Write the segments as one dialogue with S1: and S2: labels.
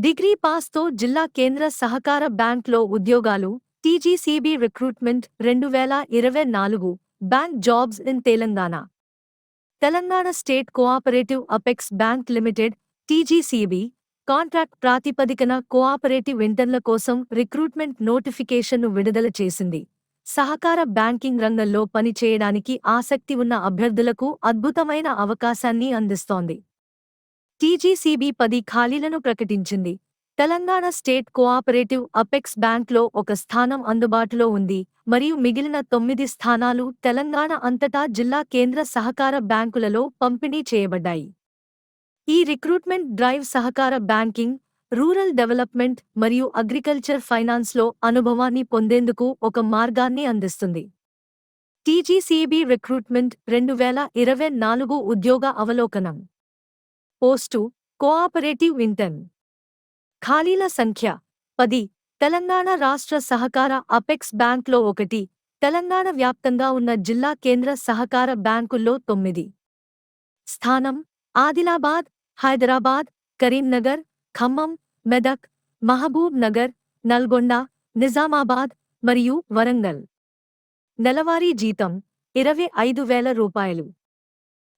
S1: Degree పాస్తో జిల్లా కేంద్ర సహకార బ్యాంక్లో ఉద్యోగాలు. TGCB recruitment 2024 bank jobs in Telangana. Telangana state cooperative apex bank limited TGCB contract ప్రాతిపదికన కోఆపరేటివ్ ఇంటర్న్ల కోసం రిక్రూట్మెంట్ నోటిఫికేషన్ను విడుదల చేసింది. సహకార బ్యాంకింగ్ రంగంలో పనిచేయడానికి ఆసక్తి ఉన్న అభ్యర్థులకు అద్భుతమైన అవకాశాన్ని అందిస్తోంది. టీజీసీబీ 10 ఖాళీలను ప్రకటించింది. తెలంగాణ స్టేట్ కోఆపరేటివ్ అపెక్స్ బ్యాంక్లో ఒక స్థానం అందుబాటులో ఉంది మరియు మిగిలిన 9 స్థానాలు తెలంగాణ అంతటా జిల్లా కేంద్ర సహకార బ్యాంకులలో పంపిణీ చేయబడ్డాయి. ఈ రిక్రూట్మెంట్ డ్రైవ్ సహకార బ్యాంకింగ్, రూరల్ డెవలప్మెంట్ మరియు అగ్రికల్చర్ ఫైనాన్స్లో అనుభవాన్ని పొందేందుకు ఒక మార్గాన్ని అందిస్తుంది. టీజీసీబీ రిక్రూట్మెంట్ 2024 ఉద్యోగ అవలోకనం. Post cooperative intern. ఖాళీల సంఖ్య 10. తెలంగాణ రాష్ట్ర సహకార అపెక్స్ బ్యాంక్లో 1. తెలంగాణ వ్యాప్తంగా ఉన్న జిల్లా కేంద్ర సహకార బ్యాంకుల్లో 9. స్థానం ఆదిలాబాద్, హైదరాబాద్, కరీంనగర్, ఖమ్మం, మెదక్, మహబూబ్ నగర్, నల్గొండ, నిజామాబాద్ మరియు వరంగల్. నెలవారీ జీతం 25,000 రూపాయలు.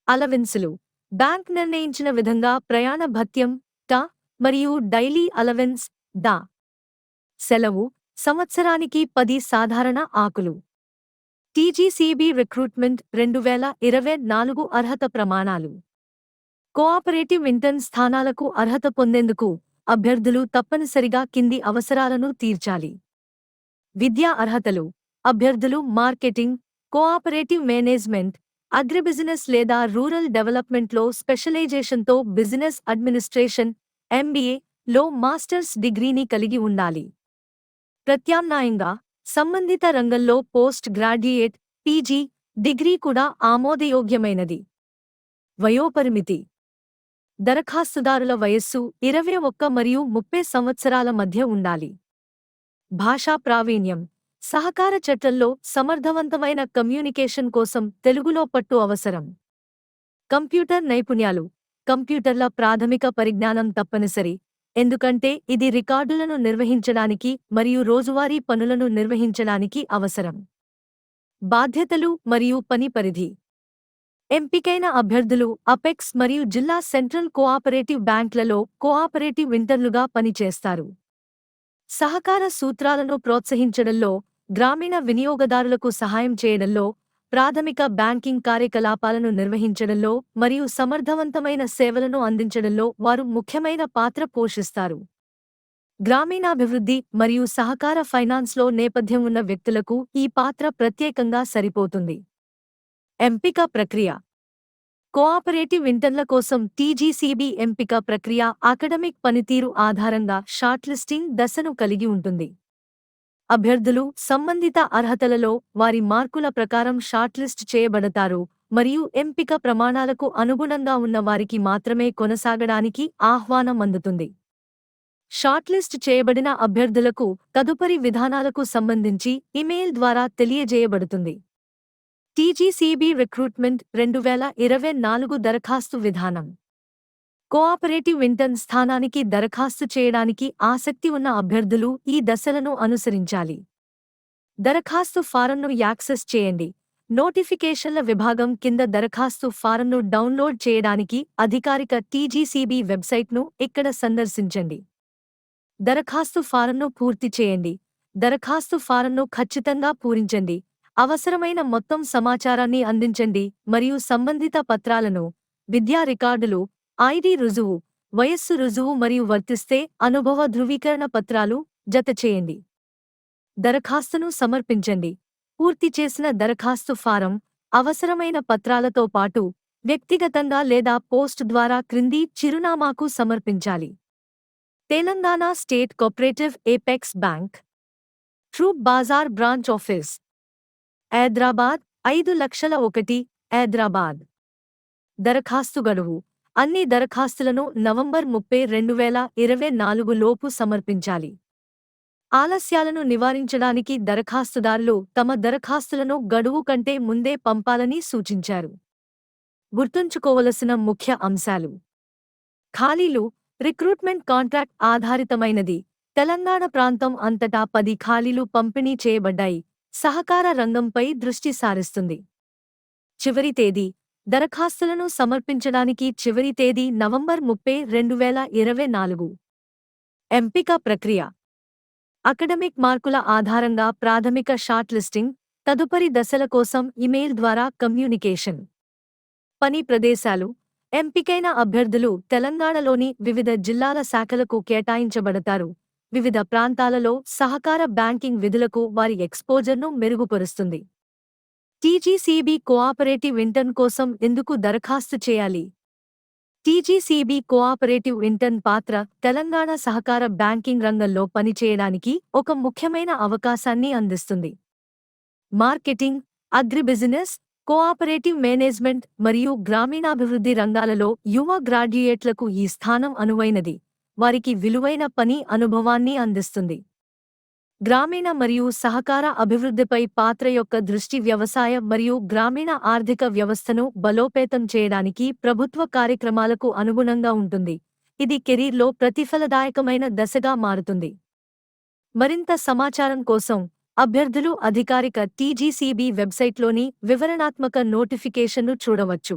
S1: అలవెన్సులు బ్యాంక్ నిర్ణయించిన విధంగా ప్రయాణ భత్యం ట మరియు డైలీ అలవెన్స్ డా. సెలవు సంవత్సరానికి 10 సాధారణ ఆకులు. టీజీసీబీ రిక్రూట్మెంట్ 2024 అర్హత ప్రమాణాలు. కోఆపరేటివ్ ఇంటర్న్ స్థానాలకు అర్హత పొందేందుకు అభ్యర్థులు తప్పనిసరిగా కింది అవసరాలను తీర్చాలి. విద్యా అర్హతలు. అభ్యర్థులు మార్కెటింగ్, కోఆపరేటివ్ మేనేజ్మెంట్, అగ్రిబిజినెస్ లేదా రూరల్ డెవలప్మెంట్లో స్పెషలైజేషన్తో బిజినెస్ అడ్మినిస్ట్రేషన్ (MBA) లో మాస్టర్స్ డిగ్రీని కలిగి ఉండాలి. ప్రత్యామ్నాయంగా సంబంధిత రంగంలో పోస్ట్ గ్రాడ్యుయేట్ (PG) డిగ్రీ కూడా ఆమోదయోగ్యమైనది. వయోపరిమితి. దరఖాస్తుదారుల వయస్సు 21 మరియు 30 సంవత్సరాల మధ్య ఉండాలి. భాషా ప్రావీణ్యం. సహకార చట్టంలో సమర్థవంతమైన కమ్యూనికేషన్ కోసం తెలుగులో పట్టు అవసరం. కంప్యూటర్ నైపుణ్యాలు. కంప్యూటర్ల ప్రాథమిక పరిజ్ఞానం తప్పనిసరి, ఎందుకంటే ఇది రికార్డులను నిర్వహించడానికి మరియు రోజువారీ పనులను నిర్వహించడానికి అవసరం. బాధ్యతలు మరియు పని పరిధి. ఎంపికైన అభ్యర్థులు అపెక్స్ మరియు జిల్లా సెంట్రల్ కోఆపరేటివ్ బ్యాంక్లలో కోఆపరేటివ్ ఇంటర్న్లుగా పనిచేస్తారు. సహకార సూత్రాలను ప్రోత్సహించడంలో, గ్రామీణ వినియోగదారులకు సహాయం చేయడంలో, ప్రాథమిక బ్యాంకింగ్ కార్యకలాపాలను నిర్వహించడంలో మరియు సమర్థవంతమైన సేవలను అందించడంలో వారు ముఖ్యమైన పాత్ర పోషిస్తారు. గ్రామీణాభివృద్ధి మరియు సహకార ఫైనాన్స్లో నేపథ్యం ఉన్న వ్యక్తులకు ఈ పాత్ర ప్రత్యేకంగా సరిపోతుంది. ఎంపిక ప్రక్రియ. కోఆపరేటివ్ ఇంటర్న్ల కోసం టీజీసీబీ ఎంపిక ప్రక్రియ అకాడమిక్ పనితీరు ఆధారంగా షార్ట్లిస్టింగ్ దశను కలిగి ఉంటుంది. అభ్యర్థులు సంబంధిత అర్హతలలో వారి మార్కుల ప్రకారం షార్ట్లిస్ట్ చేయబడతారు మరియు ఎంపిక ప్రమాణాలకు అనుగుణంగా ఉన్న వారికి మాత్రమే కొనసాగడానికి ఆహ్వానం అందుతుంది. షార్ట్లిస్ట్ చేయబడిన అభ్యర్థులకు తదుపరి విధానాలకు సంబంధించి ఇమెయిల్ ద్వారా తెలియజేయబడుతుంది. టీజీసీబీ రిక్రూట్మెంట్ 2024 దరఖాస్తు విధానం. కోఆపరేటివ్ ఇంటర్న్ స్థానానికి దరఖాస్తు చేయడానికి ఆసక్తి ఉన్న అభ్యర్థులు ఈ దశలను అనుసరించాలి. దరఖాస్తు ఫారంను యాక్సెస్ చేయండి. నోటిఫికేషన్ల విభాగం కింద దరఖాస్తు ఫారంను డౌన్లోడ్ చేయడానికి అధికారిక టీజీసీబీ వెబ్సైట్ను ఇక్కడ సందర్శించండి. దరఖాస్తు ఫారంను పూర్తి చేయండి. దరఖాస్తు ఫారంను ఖచ్చితంగా పూరించండి. అవసరమైన మొత్తం సమాచారాన్ని అందించండి మరియు సంబంధిత పత్రాలను, విద్యా రికార్డులు, ఐడి రుజువు, వయస్సు రుజువు మరియు వర్తిస్తే అనుభవ ధృవీకరణ పత్రాలు జతచేయండి. దరఖాస్తును సమర్పించండి. పూర్తి చేసిన దరఖాస్తు ఫారం, అవసరమైన పత్రాలతో పాటు వ్యక్తిగతంగా లేదా పోస్ట్ ద్వారా క్రింది చిరునామాకు సమర్పించాలి. Telangana state cooperative apex bank, Troop Bazar branch office, Hyderabad 5,01,000, Hyderabad. దరఖాస్తు గడువు. అన్ని దరఖాస్తులను నవంబర్ 30, 2024 లోపు సమర్పించాలి. ఆలస్యాలను నివారించడానికి దరఖాస్తుదారులు తమ దరఖాస్తులను గడువు కంటే ముందే పంపాలని సూచించారు. గుర్తుంచుకోవలసిన ముఖ్య అంశాలు. ఖాళీలు రిక్రూట్మెంట్ కాంట్రాక్ట్ ఆధారితమైనది. తెలంగాణ ప్రాంతం అంతటా 10 ఖాళీలు పంపిణీ చేయబడ్డాయి. సహకార రంగంపై దృష్టి సారిస్తుంది. చివరి తేదీ: దరఖాస్తులను సమర్పించడానికి చివరి తేదీ నవంబర్ 30, 2024. ఎంపిక ప్రక్రియ: అకడమిక్ మార్కుల ఆధారంగా ప్రాథమిక షార్ట్ లిస్టింగ్, తదుపరి దశల కోసం ఇమెయిల్ ద్వారా కమ్యూనికేషన్. పని ప్రదేశాలు: ఎంపికైన అభ్యర్థులు తెలంగాణలోని వివిధ జిల్లాల శాఖలకు కేటాయించబడతారు. వివిధ ప్రాంతాలలో సహకార బ్యాంకింగ్ విధులకు వారి ఎక్స్పోజర్ను మెరుగుపరుస్తుంది. టీజీసీబీ కోఆపరేటివ్ ఇంటర్న్ కోసం ఎందుకు దరఖాస్తు చేయాలి? టీజీసీబీ కోఆపరేటివ్ ఇంటర్న్ పాత్ర తెలంగాణ సహకార బ్యాంకింగ్ రంగంలో పనిచేయడానికి ఒక ముఖ్యమైన అవకాశాన్ని అందిస్తుంది. మార్కెటింగ్, అగ్రిబిజినెస్, కోఆపరేటివ్ మేనేజ్మెంట్ మరియు గ్రామీణాభివృద్ధి రంగాలలో యువ గ్రాడ్యుయేట్లకు ఈ స్థానం అనువైనది. వారికి విలువైన పని అనుభవాన్ని అందిస్తుంది. గ్రామీణ మరియు సహకార అభివృద్ధిపై పాత్ర యొక్క దృష్టి వ్యవసాయ మరియు గ్రామీణ ఆర్థిక వ్యవస్థను బలోపేతం చేయడానికి ప్రభుత్వ కార్యక్రమాలకు అనుగుణంగా ఉంటుంది. ఇది కెరీర్లో ప్రతిఫలదాయకమైన దశగా మారుతుంది. మరింత సమాచారం కోసం అభ్యర్థులు అధికారిక టీజీసీబీ వెబ్సైట్లోని వివరణాత్మక నోటిఫికేషన్ను చూడవచ్చు.